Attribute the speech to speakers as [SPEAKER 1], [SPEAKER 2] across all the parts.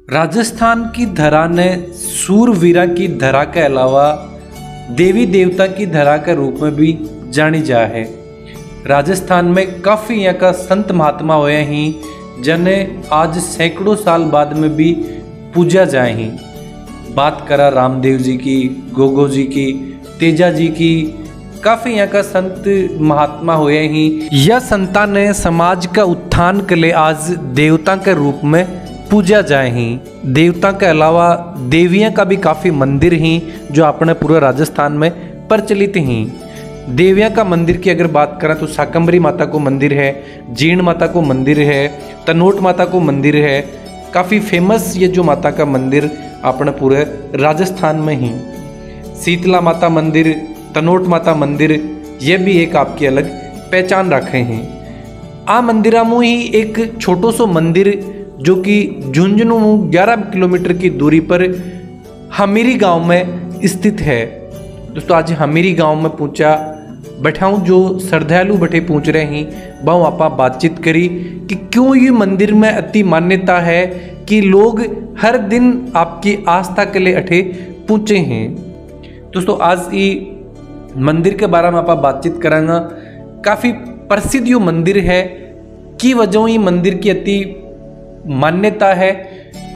[SPEAKER 1] राजस्थान की धरा ने सूरवीरा की धरा के अलावा देवी देवता की धरा के रूप में भी जानी जा है। राजस्थान में काफ़ी यहाँ का संत महात्मा हुए हैं जिन्हें आज सैकड़ों साल बाद में भी पूजा जाए हैं। बात करा रामदेव जी की, गोगो जी की, तेजा जी की, काफ़ी यहाँ का संत महात्मा हुए हैं। यह संता ने समाज का उत्थान के लिए आज देवता के रूप में पूजा जाए हैं। देवता के अलावा देवियां का भी काफ़ी मंदिर हैं जो अपने पूरे राजस्थान में प्रचलित हैं। देवियां का मंदिर की अगर बात करें तो शाकंभरी माता को मंदिर है, जीर्ण माता को मंदिर है, तनोट माता को मंदिर है। काफ़ी फेमस ये जो माता का मंदिर अपने पूरे राजस्थान में ही। शीतला माता मंदिर, तनोट माता मंदिर, ये भी एक आपकी अलग पहचान रखे हैं। आ मंदिरा में ही एक छोटो सो मंदिर जो कि झुंझुनू 11 किलोमीटर की दूरी पर हमीरी गांव में स्थित है। दोस्तों आज हमीरी गांव में पहुंचा बैठाऊँ जो श्रद्धालु बैठे पहुंच रहे हैं, बहु आपा बातचीत करी कि क्यों ये मंदिर में अति मान्यता है कि लोग हर दिन आपकी आस्था के लिए अठे पहुँचे हैं। दोस्तों आज ये मंदिर के बारे में आप बातचीत करांगा। काफ़ी प्रसिद्ध यो मंदिर है की वजह ये मंदिर की अति मान्यता है।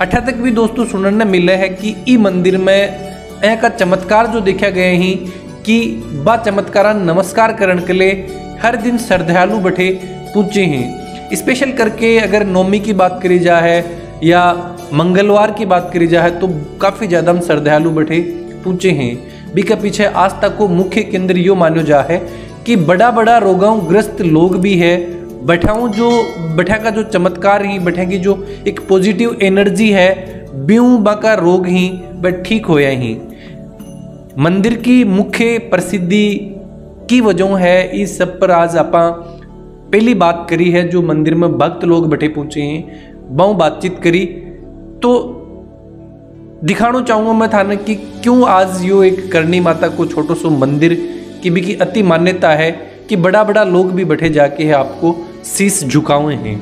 [SPEAKER 1] अठा तक भी दोस्तों सुनने मिले है कि ई मंदिर में यहाँ का चमत्कार जो देखा गए हैं कि बा चमत्कार नमस्कार करने के लिए हर दिन श्रद्धालु बैठे पूछे हैं। स्पेशल करके अगर नवमी की बात करी जाए या मंगलवार की बात करी जाए तो काफ़ी ज़्यादा हम श्रद्धालु बैठे पूछे हैं। बी के पीछे आस्था को मुख्य केंद्र यो मानो जा है कि बड़ा बड़ा रोगों ग्रस्त लोग भी है बैठाऊँ जो बैठा का जो चमत्कार ही बैठा की जो एक पॉजिटिव एनर्जी है ब्यूँ बाका रोग ही बट ठीक होया ही। मंदिर की मुख्य प्रसिद्धि की वजह है इस सब पर आज आप पहली बात करी है जो मंदिर में भक्त लोग बैठे पहुंचे हैं, बहु बातचीत करी तो दिखाना चाहूँगा मैं थाने कि क्यों आज यो एक करणी माता को छोटो सो मंदिर की भी की अति मान्यता है कि बड़ा बड़ा लोग भी बैठे जाके है आपको शीश झुकाए हैं।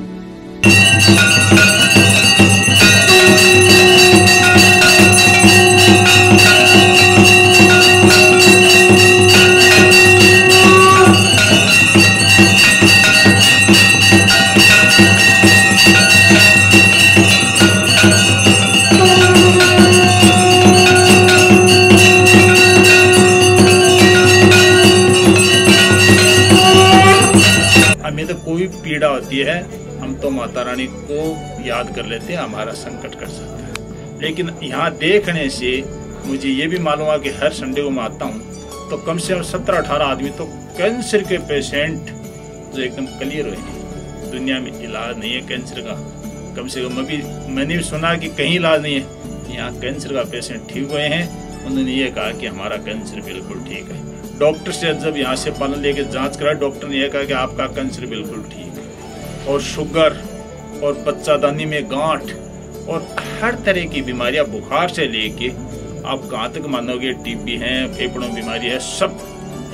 [SPEAKER 2] हमें तो कोई पीड़ा होती है हम तो माता रानी को याद कर लेते हैं, हमारा संकट कर सकते हैं। लेकिन यहाँ देखने से मुझे ये भी मालूम है कि हर संडे को मैं आता हूँ तो कम से कम 17-18 आदमी तो कैंसर के पेशेंट जो एकदम क्लियर हुए। दुनिया में इलाज नहीं है कैंसर का, कम से कम मैंने भी सुना कि कहीं इलाज नहीं है। यहाँ कैंसर का पेशेंट ठीक हुए हैं। उन्होंने ये कहा कि हमारा कैंसर बिल्कुल ठीक है। डॉक्टर से जब यहाँ से पालन लेके जांच करा, डॉक्टर ने यह कहा कि आपका कैंसर बिल्कुल ठीक है। और शुगर और बच्चादानी में गांठ और हर तरह की बीमारियां, बुखार से लेके आप कहाँ तक मानोगे टीबी है, फेफड़ों बीमारी है, सब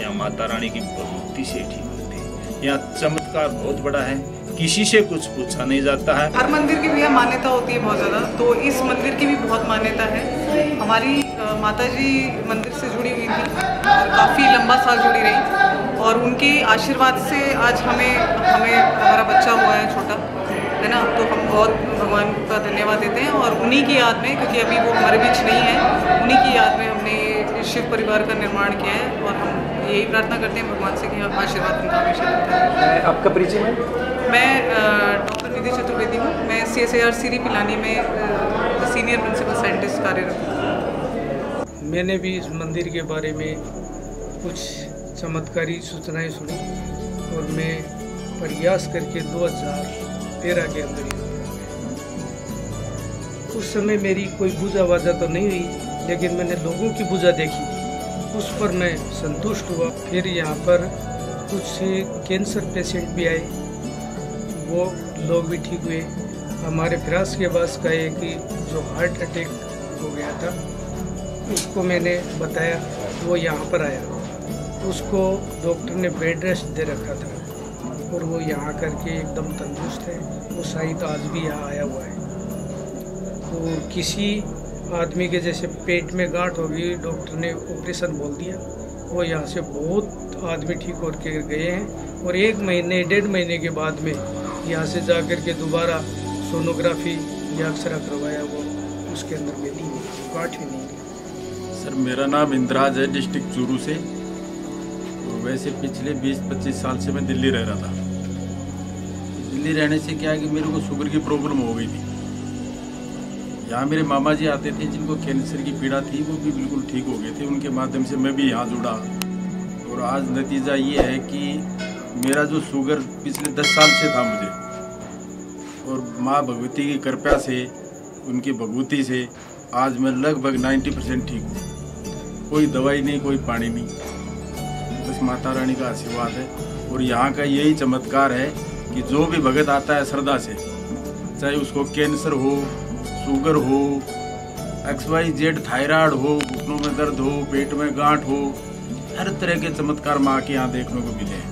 [SPEAKER 2] यहाँ माता रानी की भक्ति से ठीक होती है। यहाँ चमत्कार बहुत बड़ा है, किसी से कुछ पूछा नहीं जाता है।
[SPEAKER 3] हर मंदिर की भी मान्यता होती है बहुत ज़्यादा, तो इस मंदिर की भी बहुत मान्यता है। हमारी माता जी मंदिर से जुड़ी हुई थी और काफ़ी लंबा साल जुड़ी रही और उनके आशीर्वाद से आज हमें हमारा बच्चा हुआ है छोटा, है ना। तो हम बहुत भगवान का धन्यवाद देते हैं और उन्हीं की याद में, क्योंकि अभी वो हमारे बीच नहीं है, उन्हीं की याद में हमने शिव परिवार का निर्माण किया है और हम यही प्रार्थना करते हैं भगवान से कि आशीर्वाद उनका हमेशा रहता है।
[SPEAKER 1] आपका परिचय में
[SPEAKER 3] मैं डॉक्टर निधि चतुर्वेदी हूँ। मैं CSIR सीरी पिलानी में सीनियर प्रिंसिपल साइंटिस्ट कार्यरत हूँ।
[SPEAKER 4] मैंने भी इस मंदिर के बारे में कुछ चमत्कारी सूचनाएं सुनी और मैं प्रयास करके 2013 के अंदर ही, उस समय मेरी कोई पूजा वाजा तो नहीं हुई लेकिन मैंने लोगों की पूजा देखी, उस पर मैं संतुष्ट हुआ। फिर यहाँ पर कुछ कैंसर पेशेंट भी आए, वो लोग भी ठीक हुए। हमारे फिराज के पास का एक जो हार्ट अटैक हो गया था उसको मैंने बताया, वो यहाँ पर आया, उसको डॉक्टर ने बेड रेस्ट दे रखा था और वो यहाँ करके एकदम तंदुरुस्त है। वो शायद आज भी यहाँ आया हुआ है। और किसी आदमी के जैसे पेट में गांठ होगी, डॉक्टर ने ऑपरेशन बोल दिया, वो यहाँ से बहुत आदमी ठीक होकर गए हैं। और 1 महीने 1.5 महीने के बाद में यहाँ से जा कर के दोबारा सोनोग्राफी या एक्सरा करवाया, वो उसके अंदर मिली नहीं, गांठ ही नहीं।
[SPEAKER 5] सर मेरा नाम इंद्राज है, डिस्ट्रिक्ट चूरू से। तो वैसे पिछले 20-25 साल से मैं दिल्ली रह रहा था। दिल्ली रहने से क्या है कि मेरे को शुगर की प्रॉब्लम हो गई थी। यहाँ मेरे मामा जी आते थे जिनको कैंसर की पीड़ा थी, वो भी बिल्कुल ठीक हो गए थे। उनके माध्यम से मैं भी यहाँ जुड़ा और आज नतीजा ये है कि मेरा जो शुगर पिछले 10 साल से था मुझे, और माँ भगवती की कृपा से, उनकी भगवती से आज मैं लगभग 90% ठीक हूँ। कोई दवाई नहीं, कोई पानी नहीं, बस माता रानी का आशीर्वाद है। और यहाँ का यही चमत्कार है कि जो भी भगत आता है श्रद्धा से, चाहे उसको कैंसर हो, शुगर हो, XYZ थायराइड हो, घुटनों में दर्द हो, पेट में गांठ हो, हर तरह के चमत्कार माँ के यहाँ देखने को मिले हैं।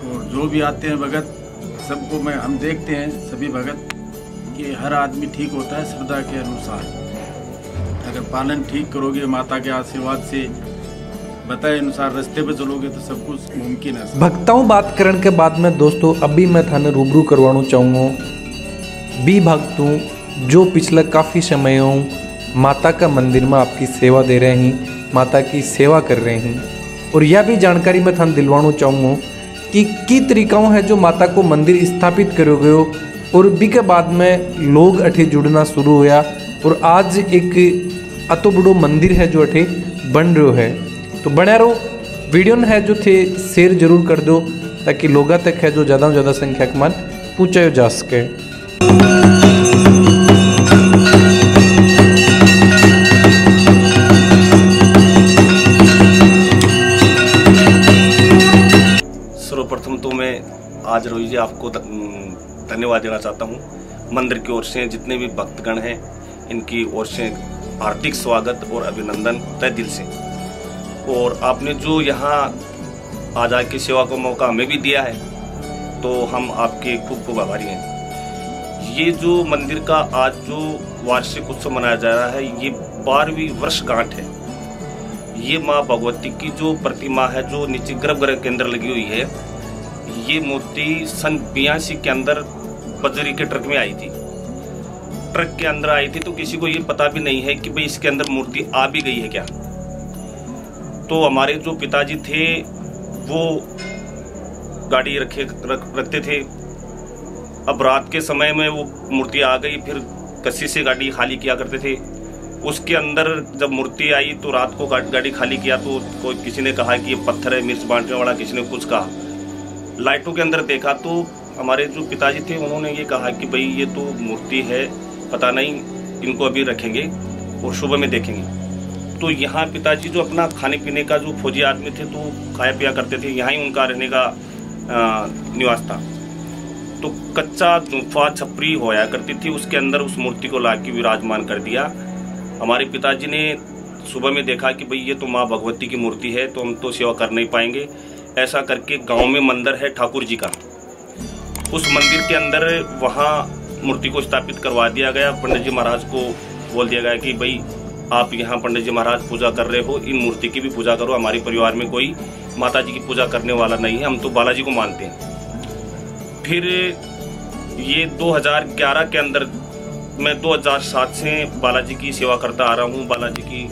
[SPEAKER 5] और जो भी आते हैं भगत, सबको हम देखते हैं सभी भगत कि हर आदमी ठीक होता है श्रद्धा के अनुसार। अगर पालन ठीक करोगे, माता के आशीर्वाद से बताए अनुसार रास्ते पे चलोगे तो सब कुछ मुमकिन है।
[SPEAKER 1] भक्ताओं बात करने के बाद में दोस्तों अभी मैं थाने रूबरू करवाना चाहूँगा भी भक्तों जो पिछले काफ़ी समयों माता का मंदिर में आपकी सेवा दे रहे हैं, माता की सेवा कर रहे हैं। और यह भी जानकारी मैं थाने दिलवाना चाहूँगा कि तरीकाओं है जो माता को मंदिर स्थापित करोगे हो, और भी के बाद में लोग अठे जुड़ना शुरू होया और आज एक अतो बड़ो मंदिर है जो अठे बन रहा है। तो बना रहो, वीडियो है जो थे शेयर जरूर कर दो ताकि लोगों तक है जो ज़्यादा से ज़्यादा संख्या के मान पहुँचाया जा सके।
[SPEAKER 6] सर्वप्रथम तो मैं आज रोहित जी आपको धन्यवाद देना चाहता हूँ। मंदिर की ओर से जितने भी भक्तगण हैं इनकी ओर से हार्दिक स्वागत और अभिनंदन तहे दिल से। और आपने जो यहाँ आज आके सेवा का मौका हमें भी दिया है तो हम आपके खूब खूब आभारी हैं। ये जो मंदिर का आज जो वार्षिक उत्सव मनाया जा रहा है, ये 12वीं वर्षगांठ है। ये माँ भगवती की जो प्रतिमा है जो नीचे गर्भगृह के अंदर लगी हुई है, ये मूर्ति सन 82 के अंदर बजरी के ट्रक में आई थी। ट्रक के अंदर आई थी तो किसी को ये पता भी नहीं है कि भाई इसके अंदर मूर्ति आ भी गई है क्या। तो हमारे जो पिताजी थे वो गाड़ी रखते थे। अब रात के समय में वो मूर्ति आ गई, फिर कस्सी से गाड़ी खाली किया करते थे। उसके अंदर जब मूर्ति आई तो रात को गाड़ी खाली किया तो कोई किसी ने कहा कि ये पत्थर है, मिर्च बांटने वाला, किसी ने कुछ कहा। लाइटों के अंदर देखा तो हमारे जो पिताजी थे उन्होंने ये कहा कि भाई ये तो मूर्ति है, पता नहीं, इनको अभी रखेंगे और सुबह में देखेंगे। तो यहाँ पिताजी जो अपना खाने पीने का जो फौजी आदमी थे तो खाया पिया करते थे, यहाँ ही उनका रहने का निवास था। तो कच्चा गुफा छपरी होया करती थी, उसके अंदर उस मूर्ति को लाके विराजमान कर दिया। हमारे पिताजी ने सुबह में देखा कि भाई ये तो माँ भगवती की मूर्ति है तो हम तो सेवा कर नहीं पाएंगे। ऐसा करके गांव में मंदिर है ठाकुर जी का, उस मंदिर के अंदर वहाँ मूर्ति को स्थापित करवा दिया गया। पंडित जी महाराज को बोल दिया गया कि भाई आप यहाँ पंडित जी महाराज पूजा कर रहे हो, इन मूर्ति की भी पूजा करो। हमारे परिवार में कोई माता जी की पूजा करने वाला नहीं है, हम तो बालाजी को मानते हैं। फिर ये 2011 के अंदर मैं 2007 से बालाजी की सेवा करता आ रहा हूँ। बालाजी की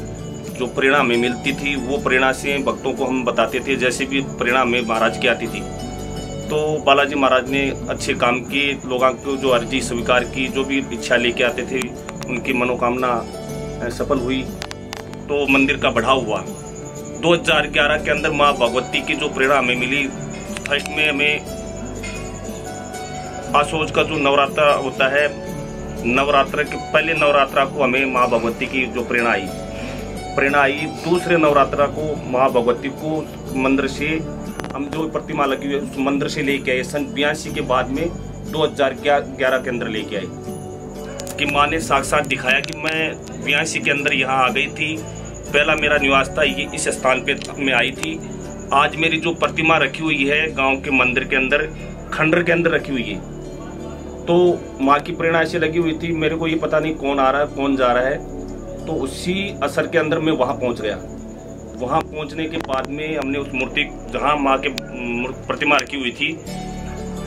[SPEAKER 6] जो प्रेरणा हमें मिलती थी वो प्रेरणा से भक्तों को हम बताते थे, जैसे भी प्रेरणा हमें महाराज की आती थी। तो बालाजी महाराज ने अच्छे काम किए, लोगों को जो अर्जी स्वीकार की, जो भी इच्छा लेके आते थे उनकी मनोकामना सफल हुई। तो मंदिर का बढ़ाव हुआ। 2011 के अंदर माँ भगवती की जो प्रेरणा हमें मिली, फर्स्ट में हमें आसोज का जो नवरात्रा होता है, नवरात्र के पहले नवरात्रा को हमें माँ भगवती की जो प्रेरणा आई। दूसरे नवरात्रा को माँ भगवती को मंदिर से हम जो प्रतिमा लगी हुई है उस मंदिर से लेके आए। सन 82 के बाद में 2011 के अंदर लेके आए कि माँ ने साक्षात दिखाया कि मैं 82 के अंदर यहाँ आ गई थी। पहला मेरा निवास था ये इस स्थान पे मैं आई थी। आज मेरी जो प्रतिमा रखी हुई है गांव के मंदिर के अंदर, खंडर के अंदर रखी हुई है, तो माँ की प्रेरणा ऐसी लगी हुई थी, मेरे को ये पता नहीं कौन आ रहा है कौन जा रहा है, तो उसी असर के अंदर मैं वहाँ पहुँच गया। वहाँ पहुँचने के बाद में हमने उस मूर्ति जहाँ माँ के प्रतिमा रखी हुई थी,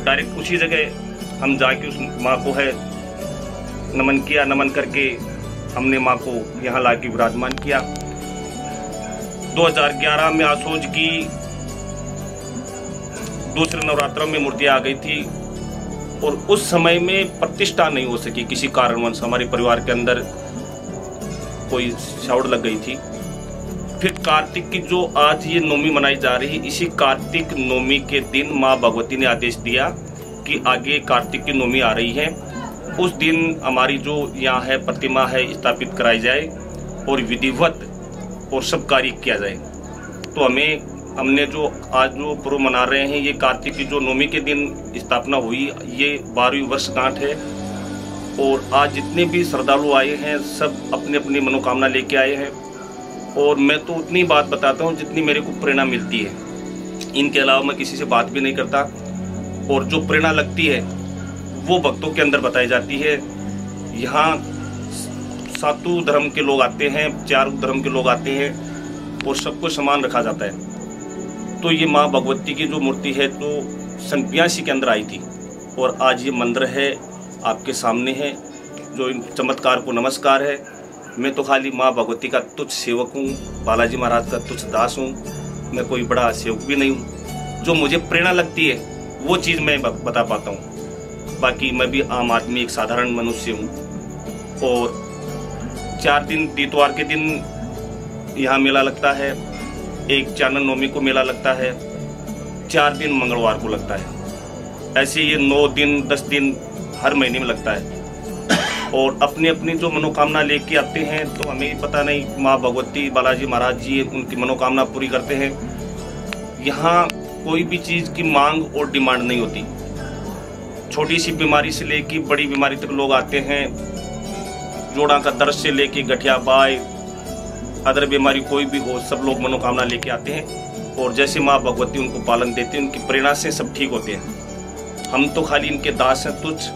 [SPEAKER 6] डायरेक्ट उसी जगह हम जाके उस माँ को है नमन किया। नमन करके हमने माँ को यहाँ ला के विराजमान किया। 2011 में आसोज की दूसरे नवरात्रों में मूर्ति आ गई थी और उस समय में प्रतिष्ठा नहीं हो सकी किसी कारणवश। हमारे परिवार के अंदर कोई शाउड लग गई थी। फिर कार्तिक की जो आज ये नवमी मनाई जा रही, इसी कार्तिक नवमी के दिन माँ भगवती ने आदेश दिया कि आगे कार्तिक की नवमी आ रही है, उस दिन हमारी जो यहाँ है प्रतिमा है स्थापित कराई जाए और विधिवत और सब कार्य किया जाए। तो हमने जो आज जो पर्व मना रहे हैं, ये कार्तिक की जो नवमी के दिन स्थापना हुई, ये 12वीं वर्षगांठ है। और आज जितने भी श्रद्धालु आए हैं सब अपनी अपनी मनोकामना लेके आए हैं। और मैं तो उतनी बात बताता हूँ जितनी मेरे को प्रेरणा मिलती है, इनके अलावा मैं किसी से बात भी नहीं करता। और जो प्रेरणा लगती है वो भक्तों के अंदर बताई जाती है। यहाँ 7 धर्म के लोग आते हैं, 4 धर्म के लोग आते हैं और सबको समान रखा जाता है। तो ये माँ भगवती की जो मूर्ति है तो 1982 के अंदर आई थी और आज ये मंदिर है आपके सामने है। जो इन चमत्कार को नमस्कार है। मैं तो खाली माँ भगवती का तुच्छ सेवक हूँ, बालाजी महाराज का तुच्छ दास हूँ। मैं कोई बड़ा सेवक भी नहीं हूँ। जो मुझे प्रेरणा लगती है वो चीज़ मैं बता पाता हूँ। बाकी मैं भी आम आदमी, एक साधारण मनुष्य हूँ। और 4 दिन तीतवार के दिन यहाँ मेला लगता है, एक चानन नवमी को मेला लगता है, 4 दिन मंगलवार को लगता है। ऐसे ये 9 दिन 10 दिन हर महीने में लगता है। और अपनी अपनी जो मनोकामना लेके आते हैं, तो हमें पता नहीं माँ भगवती बालाजी महाराज जी उनकी मनोकामना पूरी करते हैं। यहाँ कोई भी चीज़ की मांग और डिमांड नहीं होती। छोटी सी बीमारी से लेके बड़ी बीमारी तक लोग आते हैं। जोड़ा का दर्द से लेके गठिया बाय, अदर बीमारी कोई भी हो, सब लोग मनोकामना लेके आते हैं। और जैसे माँ भगवती उनको पालन देते हैं, उनकी प्रेरणा से सब ठीक होते हैं। हम तो खाली इनके दास हैं तुच्छ,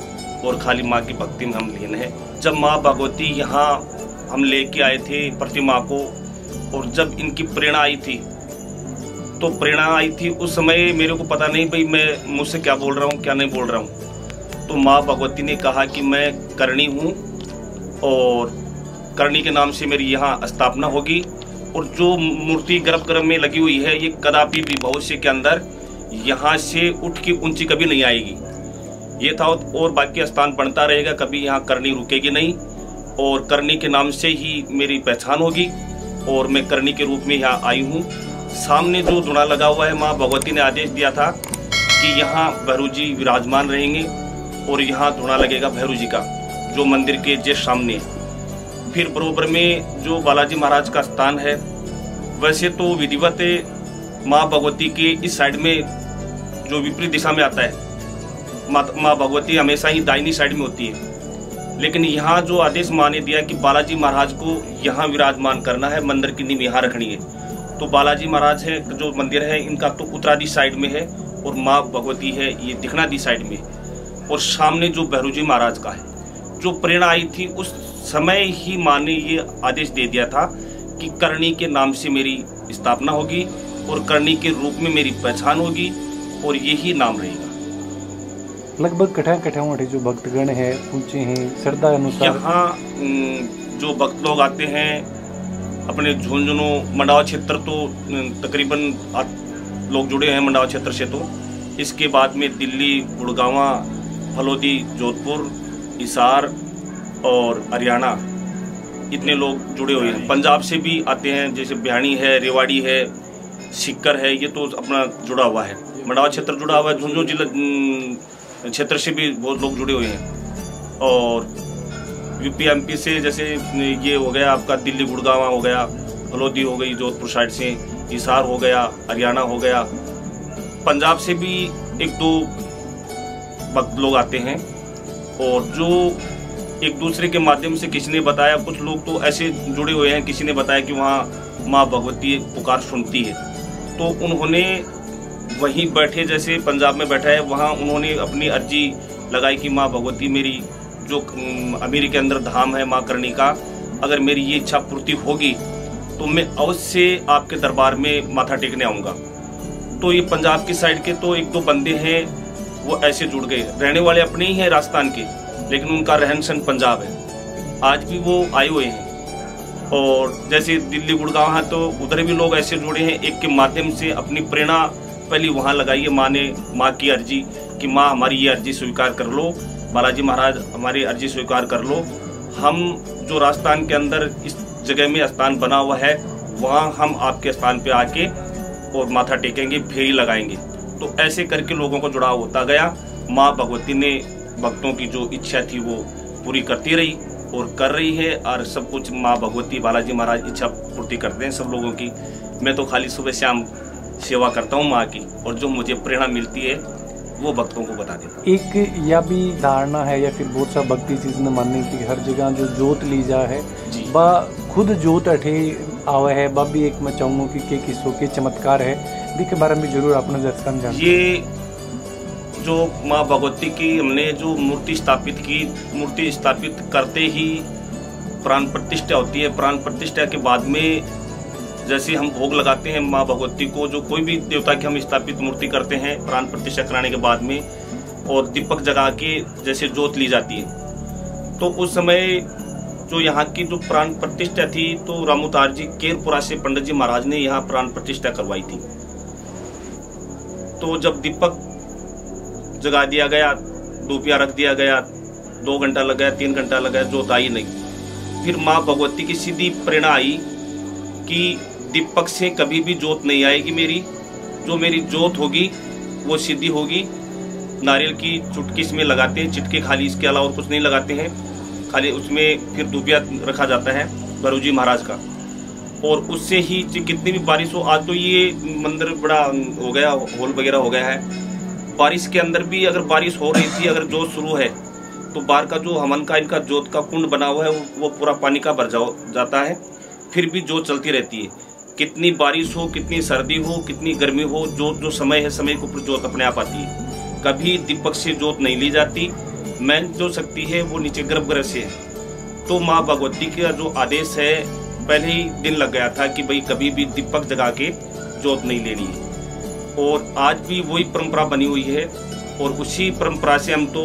[SPEAKER 6] और खाली माँ की भक्ति में हम लीन हैं। जब माँ भगवती यहाँ हम लेके आए थे प्रतिमा को, और जब इनकी प्रेरणा आई थी, तो प्रेरणा आई थी उस समय मेरे को पता नहीं भाई मैं मुझसे क्या बोल रहा हूँ क्या नहीं बोल रहा हूँ। तो माँ भगवती ने कहा कि मैं करणी हूँ और करणी के नाम से मेरी यहाँ स्थापना होगी। और जो मूर्ति गर्भगृह में लगी हुई है, ये कदापि भी भविष्य के अंदर यहाँ से उठ के ऊंची कभी नहीं आएगी। ये था और बाकी स्थान बनता रहेगा, कभी यहाँ करनी रुकेगी नहीं। और करनी के नाम से ही मेरी पहचान होगी और मैं करनी के रूप में यहाँ आई हूँ। सामने जो धुना लगा हुआ है, माँ भगवती ने आदेश दिया था कि यहाँ भैरू जी विराजमान रहेंगे और यहाँ धुना लगेगा भैरू जी का, जो मंदिर के जस्ट सामने है। फिर बरोबर में जो बालाजी महाराज का स्थान है, वैसे तो विधिवत माँ भगवती के इस साइड में जो विपरीत दिशा में आता है, माँ भगवती हमेशा ही दाहिनी साइड में होती है। लेकिन यहाँ जो आदेश माँ ने दिया कि बालाजी महाराज को यहाँ विराजमान करना है, मंदिर की नींव यहाँ रखनी है। तो बालाजी महाराज है जो मंदिर है, इनका तो उत्तरादी साइड में है और माँ भगवती है ये दक्षिणादी साइड में। और सामने जो भैरू जी महाराज का है, जो प्रेरणा आई थी उस समय ही माँ ने ये आदेश दे दिया था कि करणी के नाम से मेरी स्थापना होगी और करणी के रूप में मेरी पहचान होगी और यही नाम रहेगा।
[SPEAKER 1] लगभग कठा जो भक्तगण है ऊंचे हैं श्रद्धा अनुसार।
[SPEAKER 6] यहाँ जो भक्त लोग आते हैं अपने झुंझुनू मंडावा क्षेत्र, तो तकरीबन लोग जुड़े हैं मंडावा क्षेत्र से। तो इसके बाद में दिल्ली, गुड़गांवा, फलोदी, जोधपुर, हिसार और हरियाणा, इतने लोग जुड़े हुए हैं। पंजाब से भी आते हैं, जैसे बिहानी है, रेवाड़ी है, सीकर है, ये तो अपना जुड़ा हुआ है। मंडावा क्षेत्र जुड़ा हुआ है, झुंझुनू जिला क्षेत्र से भी बहुत लोग जुड़े हुए हैं। और यूपी एमपी से जैसे ये हो गया आपका दिल्ली गुड़गांव हो गया, फलोदी हो गई जोधपुर साइड से, हिसार हो गया, हरियाणा हो गया, पंजाब से भी 1-2 भक्त लोग आते हैं। और जो एक दूसरे के माध्यम से किसी ने बताया, कुछ लोग तो ऐसे जुड़े हुए हैं, किसी ने बताया कि वहाँ माँ भगवती पुकार सुनती है, तो उन्होंने वहीं बैठे, जैसे पंजाब में बैठा है, वहाँ उन्होंने अपनी अर्जी लगाई कि माँ भगवती मेरी जो अमीरी के अंदर धाम है माँ करणी का, अगर मेरी ये इच्छा पूर्ति होगी तो मैं अवश्य आपके दरबार में माथा टेकने आऊँगा। तो ये पंजाब की साइड के तो 1-2 बंदे हैं वो ऐसे जुड़ गए, रहने वाले अपने ही हैं राजस्थान के, लेकिन उनका रहन सहन पंजाब है। आज भी वो आए हुए हैं। और जैसे दिल्ली गुड़गांव है तो उधर भी लोग ऐसे जुड़े हैं, एक के माध्यम से अपनी प्रेरणा पहले वहाँ लगाई है। माँ की अर्जी कि माँ हमारी ये अर्जी स्वीकार कर लो, बालाजी महाराज हमारी अर्जी स्वीकार कर लो। हम जो राजस्थान के अंदर इस जगह में स्थान बना हुआ है वहाँ हम आपके स्थान पे आके और माथा टेकेंगे, फेरी लगाएंगे। तो ऐसे करके लोगों को जुड़ाव होता गया। माँ भगवती ने भक्तों की जो इच्छा थी वो पूरी करती रही और कर रही है, और सब कुछ माँ भगवती बालाजी महाराज इच्छा पूर्ति करते हैं सब लोगों की। मैं तो खाली सुबह शाम सेवा करता हूँ माँ की, और जो मुझे प्रेरणा मिलती है वो भक्तों को बता देता।
[SPEAKER 1] एक यह भी धारणा है या फिर बहुत सा भक्ति चीज ने मानने की हर जगह जो जोत ली जा है बा खुद जोत अठे आवे है, बा भी एक मैं चाहूँगा कि किसो के चमत्कार है भी के बारे में जरूर अपने दर्शक जान।
[SPEAKER 6] ये जो माँ भगवती की हमने जो मूर्ति स्थापित करते ही प्राण प्रतिष्ठा होती है। प्राण प्रतिष्ठा के बाद में जैसे हम भोग लगाते हैं माँ भगवती को, जो कोई भी देवता की हम स्थापित मूर्ति करते हैं प्राण प्रतिष्ठा कराने के बाद में, और दीपक जगा के जैसे जोत ली जाती है, तो उस समय जो यहाँ की जो प्राण प्रतिष्ठा थी तो रामोतार जी केरपुरा से पंडित जी महाराज ने यहाँ प्राण प्रतिष्ठा करवाई थी। तो जब दीपक जगा दिया गया, धूपिया रख दिया गया, 2 घंटा लग गया, 3 घंटा लग गया, जोत आई नहीं। फिर माँ भगवती की सीधी प्रेरणा आई कि दीपक से कभी भी जोत नहीं आएगी मेरी, जो मेरी जोत होगी वो सीधी होगी। नारियल की चुटकी इसमें लगाते हैं, चिटके खाली, इसके अलावा और कुछ नहीं लगाते हैं, खाली उसमें फिर धूपिया रखा जाता है गुरु जी महाराज का, और उससे ही कितनी भी बारिश हो। आज तो ये मंदिर बड़ा हो गया, हॉल वगैरह हो गया है। बारिश के अंदर भी अगर बारिश हो रही थी, अगर जोत शुरू है तो बाहर का जो हवन का इनका जोत का कुंड बना हुआ है वो पूरा पानी का भर जाता है, फिर भी जोत चलती रहती है। कितनी बारिश हो, कितनी सर्दी हो, कितनी गर्मी हो, जोत जो समय है, समय के ऊपर जोत अपने आप आती है। कभी दीपक से जोत नहीं ली जाती। मेन जो शक्ति है वो नीचे गर्भगृह से है। तो माँ भगवती का जो आदेश है, पहले ही दिन लग गया था कि भाई कभी भी दीपक जगा के जोत नहीं लेनी है, और आज भी वही परंपरा बनी हुई है। और उसी परंपरा से हम तो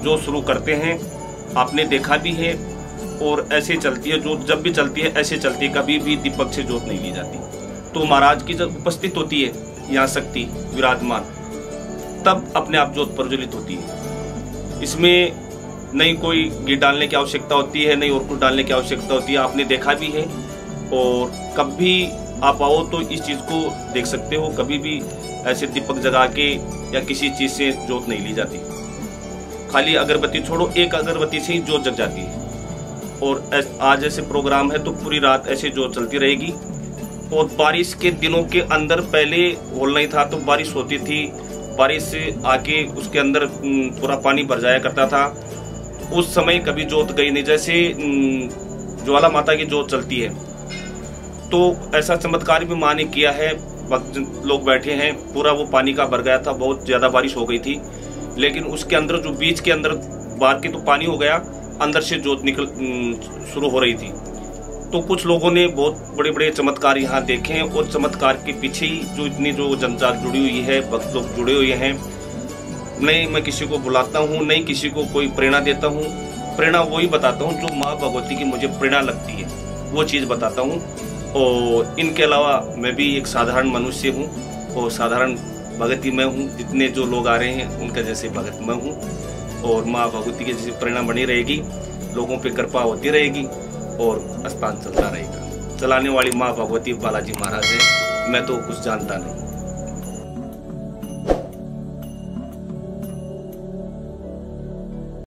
[SPEAKER 6] जो शुरू करते हैं, आपने देखा भी है, और ऐसे चलती है जोत। जब भी चलती है ऐसे चलती है, कभी भी दीपक से जोत नहीं ली जाती। तो महाराज की जब उपस्थित होती है यहाँ शक्ति विराजमान, तब अपने आप जोत प्रज्वलित होती है। इसमें नहीं कोई घी डालने की आवश्यकता होती है, नहीं और कुछ डालने की आवश्यकता होती है। आपने देखा भी है, और कभी आप आओ तो इस चीज को देख सकते हो। कभी भी ऐसे दीपक जगा के या किसी चीज से जोत नहीं ली जाती। खाली अगरबत्ती छोड़ो, एक अगरबत्ती से ही जोत जग जाती है। और आज ऐसे प्रोग्राम है तो पूरी रात ऐसे जोत चलती रहेगी। और बारिश के दिनों के अंदर पहले होल नहीं था तो बारिश होती थी, बारिश से आके उसके अंदर पूरा पानी भर जाया करता था। उस समय कभी जोत गई नहीं। जैसे ज्वाला माता की जोत चलती है तो ऐसा चमत्कार भी माँ ने किया है। वक्त लोग बैठे हैं, पूरा वो पानी का भर गया था, बहुत ज्यादा बारिश हो गई थी, लेकिन उसके अंदर जो बीच के अंदर बाहर के तो पानी हो गया, अंदर से जोत निकल शुरू हो रही थी। तो कुछ लोगों ने बहुत बड़े बड़े चमत्कार यहाँ देखे हैं, और चमत्कार के पीछे ही जो इतनी जो जनता जुड़ी हुई है, भक्त लोग जुड़े हुए हैं। नहीं मैं किसी को बुलाता हूँ, नहीं किसी को कोई प्रेरणा देता हूँ। प्रेरणा वही बताता हूँ जो माँ भगवती की मुझे प्रेरणा लगती है, वो चीज़ बताता हूँ। और इनके अलावा मैं भी एक साधारण मनुष्य हूँ, और साधारण भगत ही मैं हूँ। जितने जो लोग आ रहे हैं उनका जैसे भगत मैं हूँ, और माँ भगवती की जैसी प्रेरणा बनी रहेगी, लोगों पे कृपा होती रहेगी, और स्थान चलता रहेगा। चलाने वाली माँ भगवती बालाजी महाराज है, मैं तो कुछ जानता नहीं।